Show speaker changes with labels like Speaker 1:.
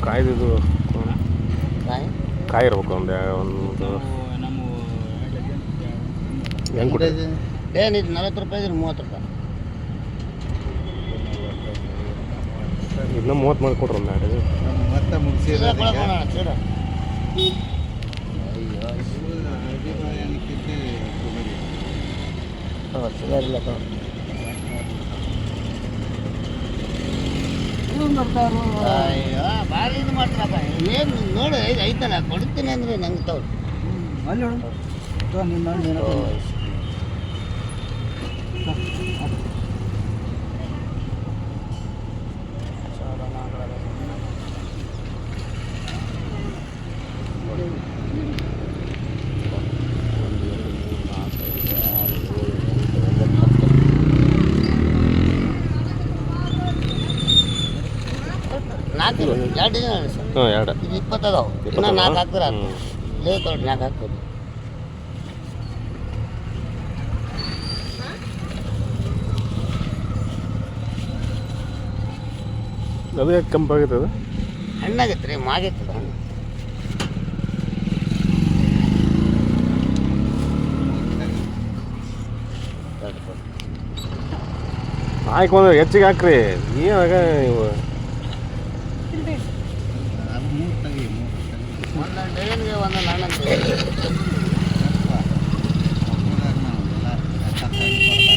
Speaker 1: ಕಾಯ್ದಿದ್ದು ಕಾಯಿ ಇರ್ಬೇಕು ಒಂದು ಹೆಂಗೆ ಕೊಟ್ಟಿದೆ
Speaker 2: ಏನಿದು 40 ರೂಪಾಯಿ ಇದ್ರೆ 30 ರೂಪಾಯಿ
Speaker 1: ಇದನ್ನ 30 ಮಾಡಿ ಕೊಡ್ರಿ ಒಂದು ಎರಡು
Speaker 3: ಮತ್ತೆ
Speaker 2: ಭಾರಿ ಇದು ಮಾಡ್ತಾರಪ್ಪ ಏನು ನೋಡಿ ಐತಲ್ಲ ಕೊಡ್ತೀನಿ ಅಂದರೆ ನಂಗೆ ತಗೊಳ್ಳಿ
Speaker 3: ಅಲ್ಲಿ
Speaker 2: ನಾಲ್ಕು 2 ಡಜನ್ ಹೇಳಿ ಸರ್
Speaker 1: ಹಾಂ ಎರಡು
Speaker 2: ಇದು 20 ಅದಾವೆ ಇನ್ನೂ 4 ಹಾಕ್ತಾರೆ ಲೇ ತೊಗೊಳ್ಳಿ 4 ಹಾಕ್ಬೋದು
Speaker 1: ಅದು ಯಾಕೆ ಕೆಂಪಾಗೈತೆ ಅದು
Speaker 2: ಹಣ್ಣಾಗೈತೆ ರೀ ಮಾಗೈತದ ಹಣ್ಣು
Speaker 1: ಆಯ್ಕೆ ಒಂದು ಹೆಚ್ಚಿಗೆ ಹಾಕ್ರಿ ಏನಾಗ ನೀವು
Speaker 2: ಒಂದೊಂದು ಡಜನ್ಗೆ ಒಂದೊಂದು ಹಣ್ಣು ಅಂತ